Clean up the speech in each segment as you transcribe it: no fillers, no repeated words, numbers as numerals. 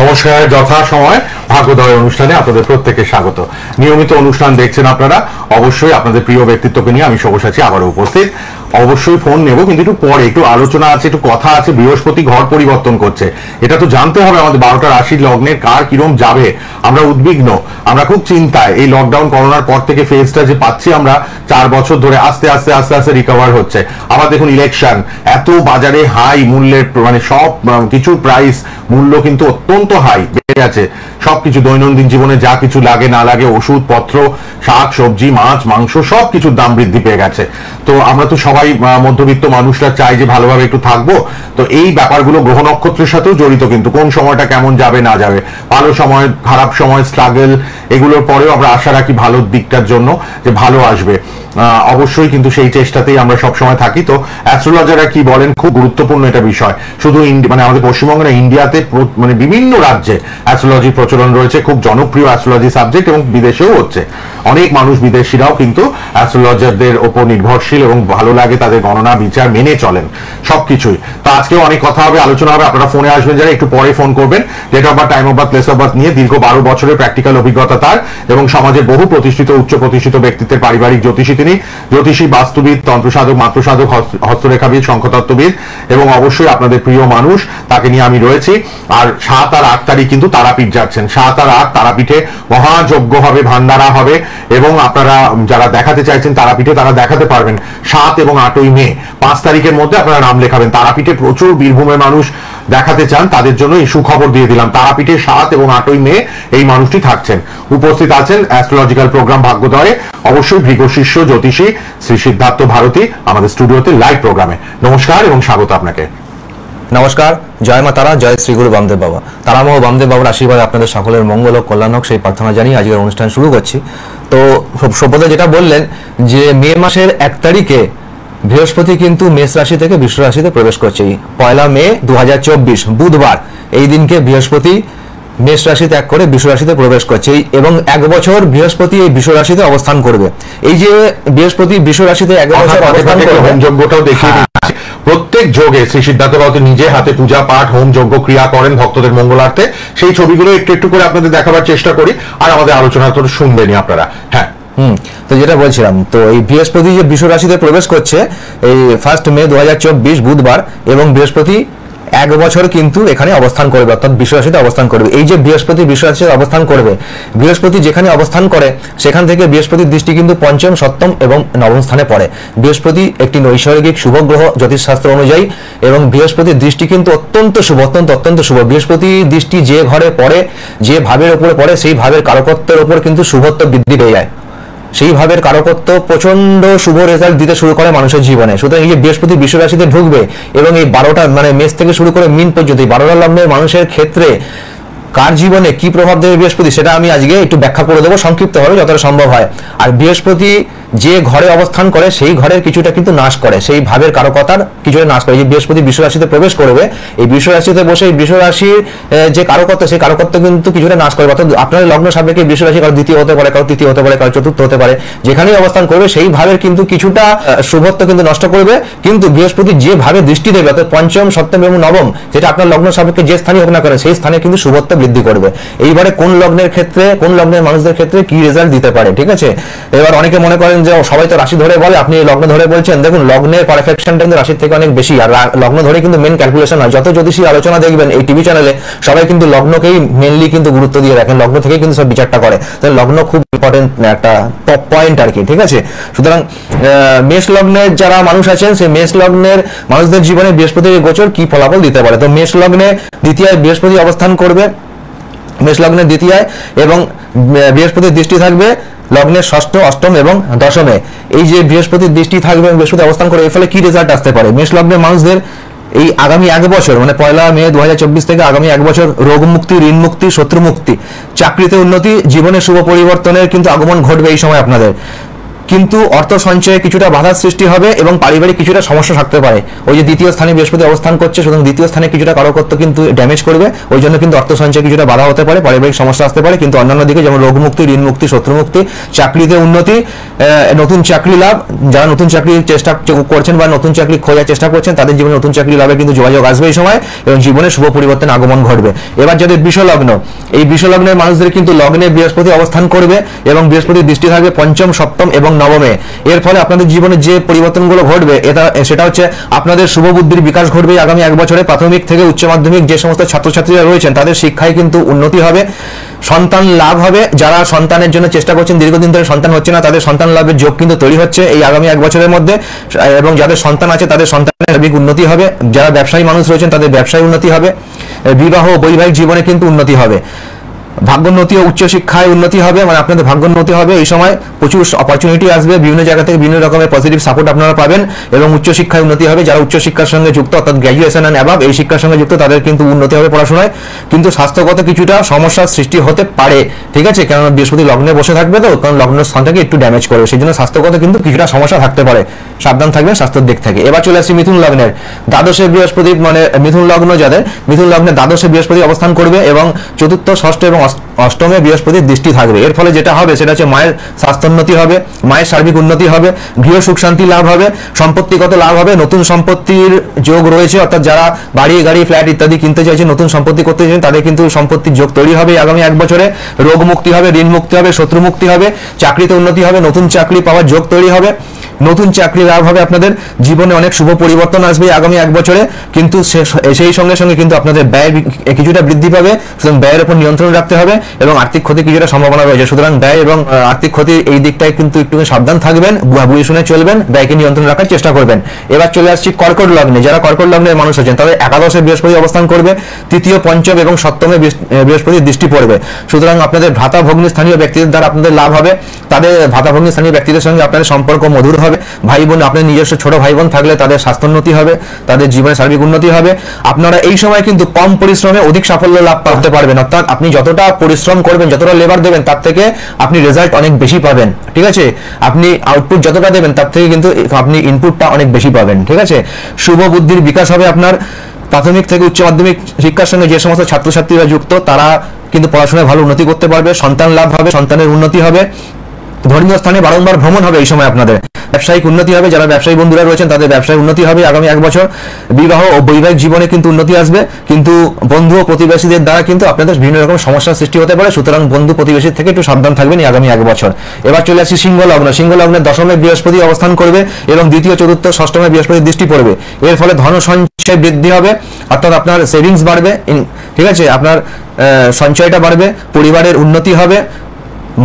নমস্কার, যথা সময় ভাগ্যোদয় অনুষ্ঠানে আপনাদের প্রত্যেককে স্বাগত। নিয়মিত অনুষ্ঠান দেখছেন আপনারা, অবশ্যই আপনাদের প্রিয় ব্যক্তিত্বকে নিয়ে আমি সব্যসাচী আবারও উপস্থিত। অবশ্যই ফোন নেব, কিন্তু একটু পরে একটু আলোচনা আছে, একটু কথা আছে। বৃহস্পতি ঘর পরিবর্তন করছে, এটা তো জানতে হবে আমাদের। 12টা রাশির লগ্নের কার কিরম যাবে আমরা উদ্বিগ্ন, আমরা খুব চিন্তায়। এই লকডাউন করোনার পর থেকে ফেজটা যে পাচ্ছি আমরা 4 বছর ধরে, আস্তে আস্তে আস্তে আস্তে রিকভার হচ্ছে। আবার দেখুন ইলেকশন, এত বাজারে হাই মূল্যের মানে সব কিছু প্রাইস মূল্য কিন্তু অত্যন্ত হাই বেড়ে গেছে। সবকিছু দৈনন্দিন জীবনে যা কিছু লাগে না লাগে, ওষুধপত্র, শাক সবজি, মাছ মাংস, সবকিছুর দাম বৃদ্ধি পেয়ে গেছে। তো আমরা তো সবাই মধ্যবিত্ত মানুষরা চাই যে ভালোভাবে একটু থাকবো। তো এই ব্যাপারগুলো গ্রহ নক্ষত্রের সাথেও জড়িত, কিন্তু কোন সময়টা কেমন যাবে না যাবে, ভালো সময় খারাপ সময় স্ট্রাগল, এগুলোর পরেও আমরা আশা রাখি ভালো দিকটার জন্য যে ভালো আসবে। অবশ্যই কিন্তু সেই চেষ্টাতেই আমরা সবসময় থাকি। তো অ্যাস্ট্রোলজাররা কি বলেন, খুব গুরুত্বপূর্ণ এটা বিষয়। শুধু মানে আমাদের পশ্চিমবঙ্গে না, ইন্ডিয়াতে মানে বিভিন্ন রাজ্যে অ্যাস্ট্রোলজির প্রচলন রয়েছে, খুব জনপ্রিয় অ্যাস্ট্রোলজি সাবজেক্ট, এবং বিদেশেও হচ্ছে। অনেক মানুষ বিদেশিরাও কিন্তু অ্যাস্ট্রোলজারদের ওপর নির্ভরশীল এবং ভালো লাগে, তাদের গণনা বিচার মেনে চলেন সবকিছুই। তো আজকেও অনেক কথা হবে, আলোচনা হবে। আপনারা ফোনে আসবেন, যারা একটু পরে ফোন করবেন। Date of birth, time of birth, place of birth নিয়ে দীর্ঘ 12 বছরের প্র্যাকটিক্যাল অভিজ্ঞতা তার, এবং সমাজের বহু প্রতিষ্ঠিত উচ্চ প্রতিষ্ঠিত ব্যক্তিত্বের পারিবারিক জ্যোতিষী তিনি। জ্যোতিষী, বাস্তুবিদ, তন্ত্রসাধক, মাত্রসাধক, হস্তরেখাবিদ, শঙ্খতত্ত্ববিদ, এবং অবশ্যই আপনাদের প্রিয় মানুষ, তাকে নিয়ে আমি রয়েছি। আর 7 আর 8 তারিখ কিন্তু তারাপীঠ যাচ্ছেন। 7 আর 8 তারাপীঠে মহাযজ্ঞ হবে, ভান্ডারা হবে, এবং আপনারা যারা দেখাতে চাইছেন তারাপীঠে, তারা দেখাতে পারবেন 7 এবং 8ই মে, 5 তারিখের মধ্যে আপনারা নাম লেখাবেন। তারাপীঠে প্রচুর বীরভূমের মানুষ দেখাতে চান, তাদের জন্য এই সুখবর দিয়ে দিলাম। তারাপীঠে 7 এবং 8ই মে এই মানুষটি থাকছেন, উপস্থিত আছেন অ্যাস্ট্রোলজিক্যাল প্রোগ্রাম ভাগ্যোদয়ে। অবশ্যই ভৃগশিষ্য জ্যোতিষী শ্রী সিদ্ধার্থ ভারতী আমাদের স্টুডিওতে লাইভ প্রোগ্রামে। নমস্কার এবং স্বাগত আপনাকে। নমস্কার, জয় মা তারা, জয় শ্রী গুরু বামদেব বাবা। তারামহ বামদেব বাবার আশীর্বাদ আপনাদের সকলের মঙ্গল ও কল্যাণ হোক, সেই প্রার্থনা জানিয়ে আজকের অনুষ্ঠান শুরু করছি। তো সভ্যতা যেটা বললেন যে মে মাসের 1 তারিখে বৃহস্পতি কিন্তু মেষ রাশি থেকে বৃষ রাশিতে প্রবেশ করছে। 1 মে 2024 বুধবার এই দিনকে বৃহস্পতি মেষ রাশি ত্যাগ করে বৃষ রাশিতে প্রবেশ করছে, এবং 1 বছর বৃহস্পতি এই বৃষ রাশিতে অবস্থান করবে। এই যে বৃহস্পতি বৃষ রাশিতে 1 বছর অবস্থান করবে, হোম যজ্ঞটাও দেখিয়ে দিচ্ছি। প্রত্যেক যোগে শ্রী সিদ্ধার্থ ভারতী নিজে হাতে পূজা পাঠ, হোম যজ্ঞ ক্রিয়া করেন ভক্তদের মঙ্গলার্থে। সেই ছবিগুলো একটু একটু করে আপনাদের দেখাবার চেষ্টা করি, আর আমাদের আলোচনা তো শুনবেনই আপনারা। হ্যাঁ, তো যেটা বলছিলাম, তো এই বৃহস্পতি যে বৃষ রাশিতে প্রবেশ করছে এই 1 মে 2024 বুধবার, এবং বৃহস্পতি 1 বছর কিন্তু এখানে অবস্থান করবে, অর্থাৎ বৃষ রাশিতে অবস্থান করবে। এই যে বৃহস্পতি বৃষ রাশিতে অবস্থান করবে, বৃহস্পতি যেখানে অবস্থান করে সেখান থেকে বৃহস্পতির দৃষ্টি কিন্তু পঞ্চম, সপ্তম এবং নবম স্থানে পড়ে। বৃহস্পতি একটি নৈসর্গিক শুভ গ্রহ জ্যোতিষশাস্ত্র অনুযায়ী, এবং বৃহস্পতির দৃষ্টি কিন্তু অত্যন্ত শুভ, অত্যন্ত শুভ। বৃহস্পতির দৃষ্টি যে ঘরে পড়ে, যে ভাবের উপরে পড়ে, সেই ভাবের কারকত্বের উপর কিন্তু শুভত্ব বৃদ্ধি পেয়ে যায়। সেই ভাবের কারকত্ব প্রচন্ড শুভ রেজাল্ট দিতে শুরু করে মানুষের জীবনে। সুতরাং এই যে বৃহস্পতি বৃষ রাশিতে ঢুকবে, এবং এই 12টা মানে মেষ থেকে শুরু করে মিন পর্যন্ত 12টা লগ্নের মানুষের ক্ষেত্রে কার জীবনে কি প্রভাব দেবে বৃহস্পতি, সেটা আমি আজকে একটু ব্যাখ্যা করে দেবো সংক্ষিপ্তভাবে যতটা সম্ভব হয়। আর বৃহস্পতি যে ঘরে অবস্থান করে সেই ঘরের কিছুটা কিন্তু নাশ করে, সেই ভাবের কারকতার কিছুটা নাশ করে। যে বৃহস্পতি বৃষ রাশিতে প্রবেশ করবে, এই বৃষ রাশিতে বসে এই বৃষ রাশির যে কারকত্ব, সেই কারকত্ব কিন্তু কিছুটা নাশ করবে। অর্থাৎ আপনার লগ্ন সাপেক্ষে বৃষ রাশি কারো দ্বিতীয় হতে পারে, কারো তৃতীয় হতে পারে, কারো চতুর্থ হতে পারে। যেখানেই অবস্থান করবে সেই ভাবের কিন্তু কিছুটা শুভত্ব কিন্তু নষ্ট করবে। কিন্তু বৃহস্পতি যে ভাবে দৃষ্টি দেবে, অর্থাৎ পঞ্চম, সপ্তম এবং নবম, যেটা আপনার লগ্ন সাপেক্ষে যে স্থানই হোক না করে, সেই স্থানে কিন্তু শুভত্ব বৃদ্ধি করবে। এইবারে কোন লগ্নের ক্ষেত্রে, কোন লগ্নের মানুষদের ক্ষেত্রে কি রেজাল্ট দিতে পারে, ঠিক আছে? এবার অনেকে মনে করেন যে সবাই তো রাশি ধরে বলে, আপনি লগ্ন ধরে বলছেন। দেখুন, লগ্নের পারফেকশনটা কিন্তু রাশির থেকে অনেক বেশি, আর লগ্ন ধরে কিন্তু মেন ক্যালকুলেশন হয়। যত জ্যোতিষী আলোচনা দেখবেন এই টিভি চ্যানেলে, সবাই কিন্তু লগ্নকেই মেনলি কিন্তু গুরুত্ব দিয়ে রাখেন, লগ্ন থেকে কিন্তু সব বিচারটা করে। তাহলে লগ্ন খুব ইম্পর্টেন্ট একটা টপ পয়েন্ট আর কি, ঠিক আছে? সুতরাং মেষ লগ্নের যারা মানুষ আছেন, সেই মেষ লগ্নের মানুষদের জীবনে বৃহস্পতির গোচর কি ফলাফল দিতে পারে। তো মেষ লগ্নে দ্বিতীয়ায় বৃহস্পতি অবস্থান করবে, মেষ লগ্নের দ্বিতীয়ায়, এবং বৃহস্পতির দৃষ্টি থাকবে লগ্নের ষষ্ঠ, অষ্টম এবং দশমে। এই যে বৃহস্পতির দৃষ্টি থাকবে, বৃহস্পতি অবস্থান করে, এর ফলে কি রেজাল্ট আসতে পারে মেষ লগ্নের মানুষদের? এই আগামী 1 বছর মানে 1 মে 2024 থেকে আগামী 1 বছর রোগ মুক্তি, ঋণ মুক্তি, শত্রু মুক্তি, চাকরিতে উন্নতি, জীবনে শুভ পরিবর্তনের কিন্তু আগমন ঘটবে এই সময় আপনাদের। কিন্তু অর্থ সঞ্চয়ে কিছুটা বাধার সৃষ্টি হবে এবং পারিবারিক কিছুটা সমস্যা থাকতে পারে। ওই যে দ্বিতীয় স্থানে বৃহস্পতি অবস্থান করছে, সুতরাং দ্বিতীয় স্থানে কিছুটা কারকত্ব কিন্তু ড্যামেজ করবে, ওই জন্য কিন্তু অর্থ সঞ্চয়ে কিছুটা বাধা হতে পারে, পারিবারিক সমস্যা আসতে পারে। কিন্তু অন্যান্য দিকে যেমন রোগ মুক্তি, ঋণ মুক্তি, শত্রু মুক্তি, চাকরিতে উন্নতি, নতুন চাকরি লাভ, যারা নতুন চাকরির চেষ্টা করছেন বা নতুন চাকরি খোঁজার চেষ্টা করছেন তাদের জীবনে নতুন চাকরি লাভে কিন্তু যোগাযোগ আসবে এই সময় এবং জীবনে শুভ পরিবর্তন আগমন ঘটবে। এবার যাদের বৃষ লগ্ন, এই বৃষ লগ্নের মানুষদের কিন্তু লগ্নে বৃহস্পতি অবস্থান করবে এবং বৃহস্পতির দৃষ্টি থাকবে পঞ্চম, সপ্তম এবং নবমে। এর ফলে আপনাদের জীবনে যে পরিবর্তনগুলো ঘটবে সেটা হচ্ছে আপনাদের শুভ বুদ্ধির বিকাশ ঘটবে আগামী এক বছরে। প্রাথমিক থেকে উচ্চ মাধ্যমিক যে সমস্ত ছাত্রছাত্রীরা রয়েছেন তাদের শিক্ষায় কিন্তু উন্নতি হবে, সন্তান লাভ হবে। যারা সন্তানের জন্য চেষ্টা করছেন, দীর্ঘদিন ধরে সন্তান হচ্ছে না, তাদের সন্তান লাভের যোগ কিন্তু তৈরি হচ্ছে এই আগামী এক বছরের মধ্যে। এবং যাদের সন্তান আছে তাদের সন্তানের সার্বিক উন্নতি হবে। যারা ব্যবসায়ী মানুষ রয়েছেন তাদের ব্যবসায় উন্নতি হবে। বিবাহ, বৈবাহিক জীবনে কিন্তু উন্নতি হবে। ভাগ্যোন্নতি ও উচ্চশিক্ষায় উন্নতি হবে, মানে আপনাদের ভাগ্যোন্নতি হবে এই সময়, প্রচুর অপরচুনিটি আসবে, বিভিন্ন জায়গা থেকে বিভিন্ন রকমের পজিটিভ সাপোর্ট আপনারা পাবেন এবং উচ্চশিক্ষায় উন্নতি হবে। যারা উচ্চশিক্ষার সঙ্গে যুক্ত অর্থাৎ গ্র্যাজুয়েশন অ্যান্ড অ্যাবাভ এই শিক্ষার সঙ্গে যুক্ত তাদের কিন্তু উন্নতি হবে পড়াশোনায়। কিন্তু স্বাস্থ্যগত কিছুটা সমস্যার সৃষ্টি হতে পারে, ঠিক আছে, কেননা বৃহস্পতি লগ্নে বসে থাকবে, তো কারণ লগ্নের স্থানটাকে একটু ড্যামেজ করবে, সেই জন্য স্বাস্থ্যগত কিন্তু কিছুটা সমস্যা থাকতে পারে, সাবধান থাকবেন স্বাস্থ্যের দিক থেকে। এবার চলে আসছি মিথুন লগ্নের। দ্বাদশে বৃহস্পতি, মানে মিথুন লগ্ন যাদের, মিথুন লগ্নে দ্বাদশে বৃহস্পতি অবস্থান করবে এবং চতুর্থ, ষষ্ঠ এবং অষ্টমে বৃহস্পতির দৃষ্টি থাকবে। এর ফলে যেটা হবে সেটা হচ্ছে মায়ের স্বাস্থ্যোন্নতি হবে, মায়ের সার্বিক উন্নতি হবে, গৃহ সুখ শান্তি লাভ হবে, সম্পত্তিগত লাভ হবে, নতুন সম্পত্তির যোগ রয়েছে, অর্থাৎ যারা বাড়ি, গাড়ি, ফ্ল্যাট ইত্যাদি কিনতে চাইছে, নতুন সম্পত্তি করতে চাইছেন তাদের কিন্তু সম্পত্তির যোগ তৈরি হবে আগামী এক বছরে। রোগ মুক্তি হবে, ঋণ মুক্তি হবে, শত্রু মুক্তি হবে, চাকরিতে উন্নতি হবে, নতুন চাকরি পাওয়ার যোগ তৈরি হবে, নতুন চাকরি লাভ হবে, আপনাদের জীবনে অনেক শুভ পরিবর্তন আসবে আগামী এক বছরে। কিন্তু সেই সঙ্গে সঙ্গে কিন্তু আপনাদের ব্যয় কিছুটা বৃদ্ধি পাবে, সুতরাং ব্যয়ের উপর নিয়ন্ত্রণ রাখতে হবে এবং আর্থিক ক্ষতি কিছুটা সম্ভাবনা রয়েছে। সুতরাং ব্যয় এবং আর্থিক ক্ষতির এই দিকটায় কিন্তু একটু সাবধান থাকবেন, বুঝে শুনে চলবেন, ব্যয়কে নিয়ন্ত্রণ রাখার চেষ্টা করবেন। এবার চলে আসছি কর্কট লগ্নে। যারা কর্কট লগ্নের মানুষ আছেন তাদের একাদশে বৃহস্পতি অবস্থান করবে, তৃতীয়, পঞ্চম এবং সপ্তমে বৃহস্পতির দৃষ্টি পড়বে। সুতরাং আপনাদের ভ্রাতা ভগ্নী স্থানীয় ব্যক্তিদের দ্বারা আপনাদের লাভ হবে, তাদের ভ্রাতা ভগ্নী স্থানীয় ব্যক্তিদের সঙ্গে আপনাদের সম্পর্ক মধুর হবে। ভাই বোন, আপনার নিজস্ব ছোট ভাই বোন থাকলে তাদের স্বাস্থ্যোন্নতি হবে, তাদের জীবনে সার্বিক উন্নতি হবে। আপনারা এই সময় কিন্তু কম পরিশ্রমে অধিক সাফল্য লাভ করতে পারবেন, অর্থাৎ আপনি যতটা পরিশ্রম করবেন, যতটা লেবার দেবেন তার থেকে আপনি রেজাল্ট অনেক বেশি পাবেন, ঠিক আছে। আপনি আউটপুট যতটা দেবেন তার থেকে কিন্তু আপনি ইনপুটটা অনেক বেশি পাবেন, ঠিক আছে। শুভ বুদ্ধির বিকাশ হবে আপনার। প্রাথমিক থেকে উচ্চ মাধ্যমিক শিক্ষার সঙ্গে যে সমস্ত ছাত্রছাত্রীরা যুক্ত তারা কিন্তু পড়াশোনায় ভালো উন্নতি করতে পারবে, সন্তান লাভ হবে, সন্তানের উন্নতি হবে, ধর্মীয় স্থানে বারংবার ভ্রমণ হবে এই সময় আপনাদের, ব্যবসায়িক উন্নতি হবে, যারা ব্যবসায়ী বন্ধুরা রয়েছেন তাদের ব্যবসায় উন্নতি হবে আগামী এক বছর। বিবাহ ও বৈবাহিক জীবনে কিন্তু উন্নতি আসবে, কিন্তু বন্ধু ও প্রতিবেশীদের দ্বারা কিন্তু আপনাদের বিভিন্ন রকম সমস্যার সৃষ্টি হতে পারে, সুতরাং বন্ধু প্রতিবেশীর থেকে একটু সাবধান থাকবেন এই আগামী এক বছর। এবার চলে আসছি সিংহ লগ্ন। সিংহ লগ্নের দশমে বৃহস্পতি অবস্থান করবে এবং দ্বিতীয়, চতুর্থ, ষষ্ঠমে বৃহস্পতির দৃষ্টি পড়বে। এর ফলে ধন সঞ্চয় বৃদ্ধি হবে, অর্থাৎ আপনার সেভিংস বাড়বে, ঠিক আছে, আপনার সঞ্চয়টা বাড়বে, পরিবারের উন্নতি হবে,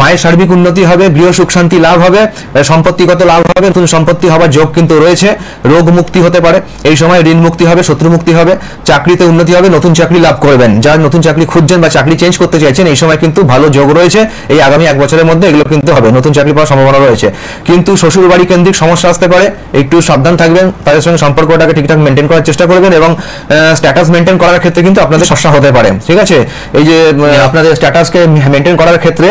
মায়ের সার্বিক উন্নতি হবে, গৃহ সুখ শান্তি লাভ হবে, সম্পত্তিগত লাভ হবে, নতুন সম্পত্তি হওয়ার যোগ কিন্তু রয়েছে, রোগ মুক্তি হতে পারে এই সময়, ঋণ মুক্তি হবে, শত্রু মুক্তি হবে, চাকরিতে উন্নতি হবে, নতুন চাকরি লাভ করবেন। যারা নতুন চাকরি খুঁজছেন বা চাকরি চেঞ্জ করতে চাইছেন এই সময় কিন্তু ভালো যোগ রয়েছে, এই আগামী এক বছরের মধ্যে এগুলো কিন্তু হবে, নতুন চাকরি পাওয়ার সম্ভাবনা রয়েছে। কিন্তু শ্বশুর বাড়ি কেন্দ্রিক সমস্যা আসতে পারে, একটু সাবধান থাকবেন, তাদের সঙ্গে সম্পর্কটাকে ঠিকঠাক মেনটেন করার চেষ্টা করবেন এবং স্ট্যাটাস মেনটেন করার ক্ষেত্রে কিন্তু আপনাদের সমস্যা হতে পারে, ঠিক আছে। এই যে আপনাদের স্ট্যাটাসকে মেনটেন করার ক্ষেত্রে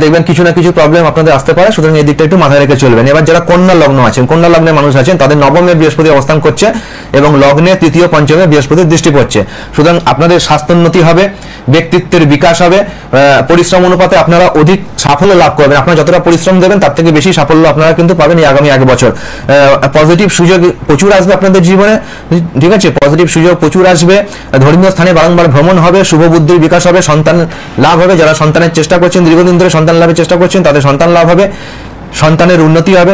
দেখবেন কিছু না কিছু প্রবলেম আপনাদের আসতে পারে, সুতরাং এই দিকটা একটু মাথায় রেখে চলবেন। এবার যারা কন্যা লগ্ন আছেন, কন্যা লগ্নের মানুষ আছেন তাদের নবমে বৃহস্পতি অবস্থান করছে এবং লগ্নে তৃতীয়, পঞ্চমে বৃহস্পতির দৃষ্টি পড়ছে, সুতরাং আপনাদের স্বাস্থ্যোন্নতি হবে, ব্যক্তিত্বের বিকাশ হবে, পরিশ্রম অনুপাতে আপনারা অধিক সাফল্য লাভ করবেন। আপনারা যতটা পরিশ্রম দেবেন তার থেকে বেশি সাফল্য আপনারা কিন্তু পাবেন এই আগামী এক বছর। পজিটিভ সুযোগ প্রচুর আসবে আপনাদের জীবনে, ঠিক আছে, পজিটিভ সুযোগ প্রচুর আসবে, ধর্মীয় স্থানে বারংবার ভ্রমণ হবে, শুভ বুদ্ধির বিকাশ হবে, সন্তান লাভ হবে, যারা সন্তানের চেষ্টা করছেন, দীর্ঘদিন ধরে সন্তান লাভের চেষ্টা করছেন তাদের সন্তান লাভ হবে, সন্তানের উন্নতি হবে,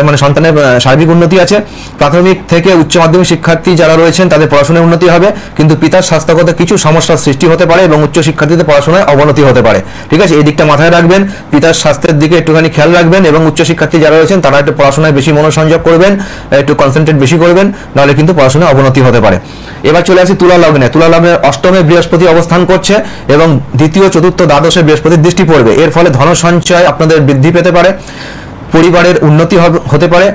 মানে সন্তানের সার্বিক উন্নতি আছে। প্রাথমিক থেকে উচ্চ মাধ্যমিক শিক্ষার্থী যারা রয়েছেন তাদের পড়াশোনায় উন্নতি হবে, কিন্তু পিতার স্বাস্থ্যগত কিছু সমস্যার সৃষ্টি হতে পারে এবং উচ্চ শিক্ষার্থীদের পড়াশোনায় অবনতি হতে পারে, ঠিক আছে, এই দিকটা মাথায় রাখবেন। পিতার স্বাস্থ্যের দিকে একটুখানি খেয়াল রাখবেন এবং উচ্চ শিক্ষার্থী যারা রয়েছেন তারা একটু পড়াশোনায় বেশি মনোসংযোগ করবেন, একটু কনসেন্ট্রেট বেশি করবেন, নাহলে কিন্তু পড়াশোনায় অবনতি হতে পারে। এবার চলে আসি তুলা লগ্নে। তুলা লগ্নের অষ্টমে বৃহস্পতি অবস্থান করছে এবং দ্বিতীয়, চতুর্থ, দ্বাদশে বৃহস্পতির দৃষ্টি পড়বে। এর ফলে ধন সঞ্চয় আপনাদের বৃদ্ধি পেতে পারে, পরিবারের উন্নতি হতে পারে,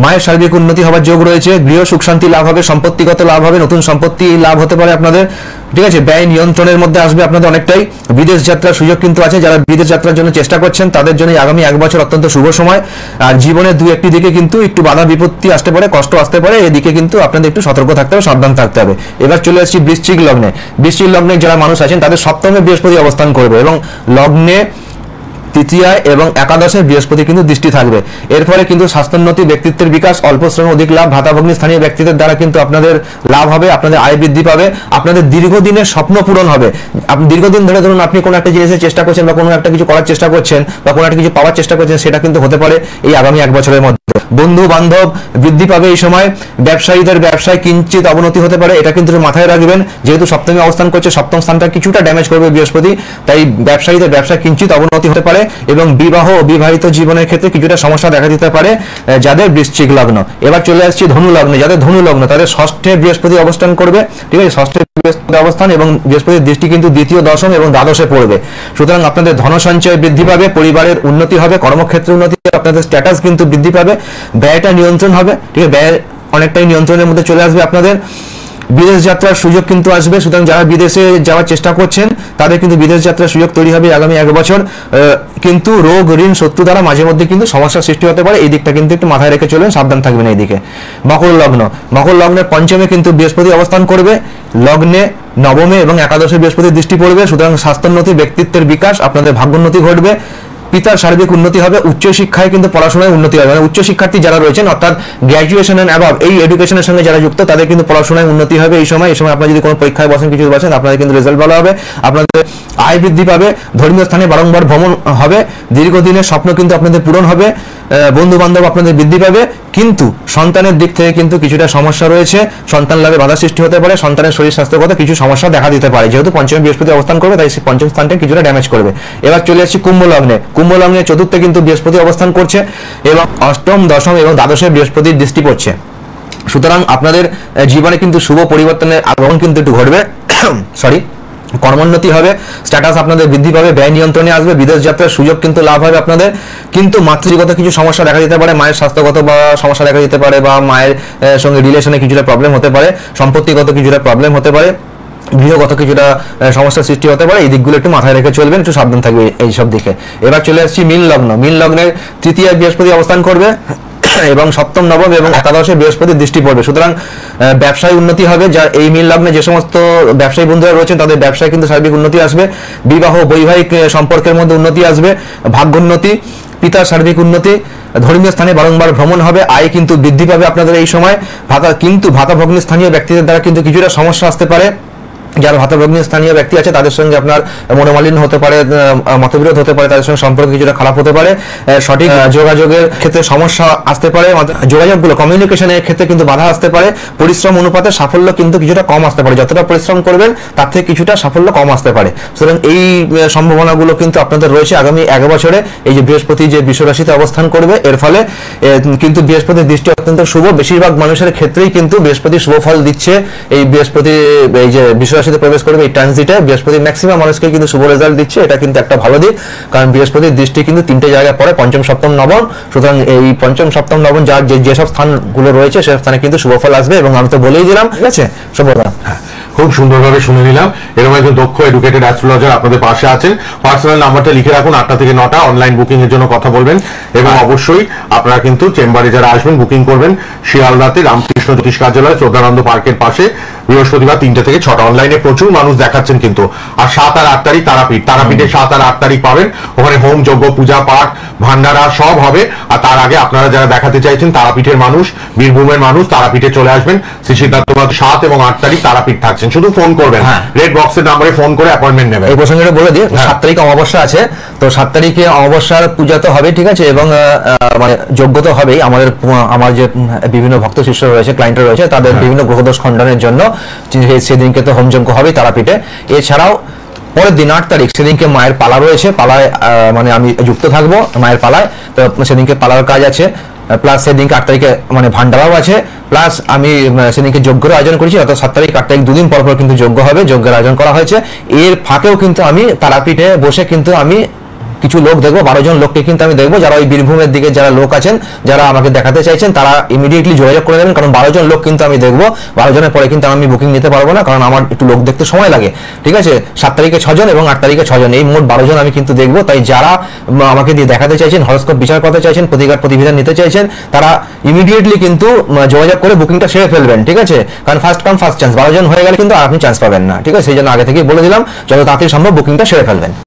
মায়ের সার্বিক উন্নতি হওয়ার যোগ রয়েছে, গৃহ সুখ শান্তি লাভ হবে, সম্পত্তিগত লাভ হবে, নতুন সম্পত্তি লাভ হতে পারে আপনাদের, ঠিক আছে। ব্যয় নিয়ন্ত্রণের মধ্যে আসবে আপনাদের অনেকটাই। বিদেশ যাত্রার সুযোগ কিন্তু আছে, যারা বিদেশ যাত্রার জন্য চেষ্টা করছেন তাদের জন্য আগামী 1 বছর অত্যন্ত শুভ সময়। আর জীবনের দু একটি দিকে কিন্তু একটু বাধা বিপত্তি আসতে পারে, কষ্ট আসতে পারে, এদিকে কিন্তু আপনাদের একটু সতর্ক থাকতে হবে, সাবধান থাকতে হবে। এবার চলে আসছি বৃশ্চিক লগ্নে। বৃশ্চিক লগ্নে যারা মানুষ আছেন তাদের সপ্তমে বৃহস্পতি অবস্থান করবে এবং লগ্নে তৃতীয়ায় এবং একাদশে বৃহস্পতি কিন্তু দৃষ্টি থাকবে। এর ফলে কিন্তু স্বাস্থ্যোন্নতি, ব্যক্তিত্বের বিকাশ, অল্প শ্রমে অধিক লাভ, ভাতাভগ্নি স্থানীয় ব্যক্তিদের দ্বারা কিন্তু আপনাদের লাভ হবে, আপনাদের আয় বৃদ্ধি পাবে, আপনাদের দীর্ঘদিনের স্বপ্ন পূরণ হবে। আপনি দীর্ঘদিন ধরে ধরুন আপনি কোনো একটা জিনিসের চেষ্টা করছেন বা কোনো একটা কিছু করার চেষ্টা করছেন বা কোনো একটা কিছু পাওয়ার চেষ্টা করছেন, সেটা কিন্তু হতে পারে এই আগামী 1 বছরের মধ্যে। বন্ধু বান্ধব বৃদ্ধি পাবে এই সময়। ব্যবসায়ীদের ব্যবসায় কিঞ্চিত অবনতি হতে পারে, এটা কিন্তু মাথায় রাখবেন। যেহেতু সপ্তমে অবস্থান করছে, সপ্তম স্থানটা কিছুটা ড্যামেজ করবে বৃহস্পতি, তাই ব্যবসায়ীদের ব্যবসায় কিঞ্চিত অবনতি হতে পারে এবং বিবাহ ও বিবাহিত জীবনের ক্ষেত্রে কিছুটা সমস্যা দেখা দিতে পারে যাদের বৃশ্চিক লগ্ন। এবার চলে আসছি ধনু লগ্নে। যাদের ধনু লগ্ন তাদের ষষ্ঠে বৃহস্পতি অবস্থান করবে, ঠিক আছে। ষষ্ঠে বৃহস্পতি অবস্থান এবং বৃহস্পতির দৃষ্টি কিন্তু দ্বিতীয়, দশম এবং দ্বাদশে পড়বে। সুতরাং আপনাদের ধন সঞ্চয় বৃদ্ধি পাবে, পরিবারের উন্নতি হবে, কর্মক্ষেত্রে উন্নতি হবে, আপনাদের স্ট্যাটাস কিন্তু বৃদ্ধি পাবে, ব্যয়টা নিয়ন্ত্রণ হবে, ঠিক আছে। ব্যয় অনেকটাই নিয়ন্ত্রণের মধ্যে চলে আসবে আপনাদের। বিদেশ যাত্রার সুযোগ কিন্তু আসবে, সুতরাং যারা বিদেশে যাওয়ার চেষ্টা করছেন তাদের কিন্তু বিদেশ যাত্রার সুযোগ তৈরি হবে আগামী 1 বছর। কিন্তু রোগ, ঋণ, শত্রু দ্বারা মাঝে মধ্যে কিন্তু সমস্যার সৃষ্টি হতে পারে, এই দিকটা কিন্তু একটু মাথায় রেখে চলবেন, সাবধান থাকবেন এইদিকে। মকর লগ্ন। মকর লগ্নের পঞ্চমে কিন্তু বৃহস্পতি অবস্থান করবে, লগ্নে নবমে এবং একাদশে বৃহস্পতির দৃষ্টি পড়বে। সুতরাং স্বাস্থ্যোন্নতি, ব্যক্তিত্বের বিকাশ, আপনাদের ভাগ্যোন্নতি ঘটবে, পিতার সার্বিক উন্নতি হবে, উচ্চশিক্ষায় কিন্তু পড়াশোনায় উন্নতি হবে। মানে উচ্চশিক্ষার্থী যারা রয়েছেন অর্থাৎ গ্র্যাজুয়েশন এন্ড অ্যাবাভ এই এডুকেশনের সঙ্গে যারা যুক্ত তাদের কিন্তু পড়াশোনায় উন্নতি হবে এই সময়। আপনারা যদি কোনো পরীক্ষায় বসেন, কিছু বসেন, আপনাদের কিন্তু রেজাল্ট ভালো হবে, আপনাদের আয় বৃদ্ধি পাবে, ধর্মীয় স্থানে বারংবার ভ্রমণ হবে, দীর্ঘদিনের স্বপ্ন কিন্তু আপনাদের পূরণ হবে, বন্ধু বান্ধব আপনাদের বৃদ্ধি পাবে। কিন্তু সন্তানের দিক থেকে কিন্তু কিছুটা সমস্যা রয়েছে, সন্তান লাভে বাধা সৃষ্টি হতে পারে, সন্তানের শরীর স্বাস্থ্যগত কিছু সমস্যা দেখা দিতে পারে, যেহেতু পঞ্চমে বৃহস্পতি অবস্থান করবে তাই পঞ্চম স্থানটা কিছুটা ড্যামেজ করবে। এবার চলে আসছি কুম্ভ লগ্নে। কুম্ভ লগ্নে চতুর্থে কিন্তু বৃহস্পতি অবস্থান করছে এবং অষ্টম, দশম এবং দ্বাদশে বৃহস্পতির দৃষ্টি পড়ছে। সুতরাং আপনাদের জীবনে কিন্তু শুভ পরিবর্তনের আগমন কিন্তু একটু ঘটবে, সরি, কর্মোন্নতি হবে, স্ট্যাটাস আপনাদের বৃদ্ধি পাবে, ব্যয় নিয়ন্ত্রণে আসবে, বিদেশ যাত্রার সুযোগ কিন্তু লাভ হবে আপনাদের। কিন্তু মাতৃগত কিছু সমস্যা দেখা দিতে পারে, মায়ের স্বাস্থ্যগত বা সমস্যা দেখা দিতে পারে, বা মায়ের সঙ্গে রিলেশনে কিছুটা প্রবলেম হতে পারে, সম্পত্তিগত কিছুটা প্রবলেম হতে পারে, গৃহগত কিছুটা সমস্যার সৃষ্টি হতে পারে, এই দিকগুলো একটু মাথায় রেখে চলবেন, একটু সাবধান থাকবে এই সব দিকে। এবার চলে আসছি মীন লগ্ন। মীন লগ্নের তৃতীয় বৃহস্পতি অবস্থান করবে এবং সপ্তম, নবম এবং একাদশে বৃহস্পতির দৃষ্টি পড়বে। সুতরাং ব্যবসায় উন্নতি হবে, যা এই মীন লগ্নে যে সমস্ত ব্যবসায়ী বন্ধুরা রয়েছেন তাদের ব্যবসায় কিন্তু সার্বিক উন্নতি আসবে, বিবাহ বৈবাহিক সম্পর্কের মধ্যে উন্নতি আসবে, ভাগ্যোন্নতি, পিতার সার্বিক উন্নতি, ধর্মীয় স্থানে বারংবার ভ্রমণ হবে, আয় কিন্তু বৃদ্ধি পাবে আপনাদের এই সময়। কিন্তু ভাতাভগ্নি স্থানীয় ব্যক্তিদের দ্বারা কিন্তু কিছুটা সমস্যা আসতে পারে। যারা ভাতাভগ্নি স্থানীয় ব্যক্তি আছে তাদের সঙ্গে আপনার মনোমালিন্য হতে পারে, মতবিরোধ হতে পারে, তাদের সঙ্গে সম্পর্ক কিছুটা খারাপ হতে পারে, সঠিক যোগাযোগের ক্ষেত্রে সমস্যা আসতে পারে, যোগাযোগগুলো কমিউনিকেশনের ক্ষেত্রে কিন্তু বাধা আসতে পারে, পরিশ্রম অনুপাতে সাফল্য কিন্তু কিছুটা কম আসতে পারে, যতটা পরিশ্রম করবেন তার থেকে কিছুটা সাফল্য কম আসতে পারে। সুতরাং এই সম্ভাবনাগুলো কিন্তু আপনাদের রয়েছে আগামী 1 বছরে। এই যে বৃহস্পতি যে বৃষ রাশিতে অবস্থান করবে এর ফলে কিন্তু বৃহস্পতির দৃষ্টি অত্যন্ত শুভ, বেশিরভাগ মানুষের ক্ষেত্রেই কিন্তু বৃহস্পতি শুভ ফল দিচ্ছে। এই বৃহস্পতি এই যে বৃষ রাশিতে প্রবেশ করবে এই ট্রানজিটে বৃহস্পতি ম্যাক্সিমাম মানুষকে কিন্তু শুভ রেজাল্ট দিচ্ছে, এটা কিন্তু একটা ভালো দিক, কারণ বৃহস্পতির দৃষ্টি কিন্তু 3টে জায়গায় পড়ে, পঞ্চম, সপ্তম, নবম। সুতরাং এই পঞ্চম, সপ্তম, নবম যার যেসব স্থানগুলো রয়েছে সেসব স্থানে কিন্তু শুভ ফল আসবে এবং আমি তো বলেই দিলাম, ঠিক আছে, শুভদা। খুব সুন্দরভাবে শুনে নিলাম। এরকম একজন দক্ষ এডুকেটেড অ্যাস্ট্রোলজার আপনাদের পাশে আছেন। পার্সোনাল নাম্বারটা লিখে রাখুন, 8টা থেকে 9টা অনলাইন বুকিং এর জন্য কথা বলবেন এবং অবশ্যই আপনারা কিন্তু চেম্বারে যারা আসবেন বুকিং করবেন শিয়ালদাতে রামকৃষ্ণ জ্যোতিষ কার্যালয় শ্রদ্ধানন্দ পার্কের পাশে, বৃহস্পতিবার 3টে থেকে 6টা। অনলাইনে প্রচুর মানুষ দেখাচ্ছেন কিন্তু। আর 7 আর 8 তারিখ তারাপীঠে 7 আর 8 তারিখ পাবেন, ওখানে হোম, যজ্ঞ, পূজা পাঠ, ভান্ডারা সব হবে। আর তার আগে আপনারা যারা দেখাতে চাইছেন তারাপীঠের মানুষ, বীরভূমের মানুষ, তারাপীঠে চলে আসবেন। শ্রী সিদ্ধার্থ 7 এবং 8 তারিখ তারাপীঠ থাকছেন, শুধু ফোন করবেন, রেড বক্সের নাম্বারে ফোন করে অ্যাপয়েন্টমেন্ট নেবেন। এই প্রসঙ্গে বলে দিই, 7 তারিখ অমাবস্যা আছে, তো 7 তারিখে অমাবস্যার পূজা তো হবে, ঠিক আছে, এবং মানে যজ্ঞ তো হবেই। আমার যে বিভিন্ন ভক্ত শিষ্য রয়েছে, ক্লায়েন্ট রয়েছে, তাদের বিভিন্ন গ্রহদোষ খণ্ডনের জন্য সেদিনকে তো হোম যজ্ঞ হবেই তারাপীঠে। এছাড়াও পরের দিন 8 তারিখ সেদিনকে মায়ের পালা রয়েছে, পালায় মানে আমি যুক্ত থাকবো মায়ের পালায়, তো সেদিনকে পালার কাজ আছে, প্লাস সেদিনকে 8 তারিখে মানে ভান্ডারাও আছে, প্লাস আমি সেদিনকে যজ্ঞের আয়োজন করেছি, অর্থাৎ 7 তারিখ 8 তারিখ 2 দিন পর কিন্তু যজ্ঞ হবে, যজ্ঞের আয়োজন করা হয়েছে। এর ফাঁকেও কিন্তু আমি তারাপীঠে বসে কিন্তু আমি কিছু লোক দেখবো, 12 জন লোককে কিন্তু আমি দেখবো যারা ওই বীরভূমের দিকে যারা লোক আছেন, যারা আমাকে দেখাতে চাইছেন, তারা ইমিডিয়েটলি যোগাযোগ করে দেবেন। কারণ 12 জন লোক কিন্তু আমি দেখবো, 12 জনের পরে কিন্তু আমি বুকিং নিতে পারবো না, কারণ আমার একটু লোক দেখতে সময় লাগে। ঠিক আছে, 7 তারিখে 6 জন এবং 8 তারিখে 6 জন, এই মোট 12 জন আমি কিন্তু দেখবো। তাই যারা আমাকে দিয়ে দেখাতে চাইছেন, হরস্কোপ বিচার করতে চাইছেন, প্রতিবিধান নিতে চাইছেন, তারা ইমিডিয়েটলি কিন্তু যোগাযোগ করে বুকিংটা সেরে ফেলবেন। ঠিক আছে, কারণ ফার্স্ট কাম ফার্স্ট চান্স, 12 জন হয়ে গেলে কিন্তু আর আপনি চান্স পাবেন না। ঠিক আছে, সেই জন্য আগে থেকেই বলে দিলাম, যত তাড়াতাড়ি সম্ভব বুকিংটা সেরে ফেলবেন।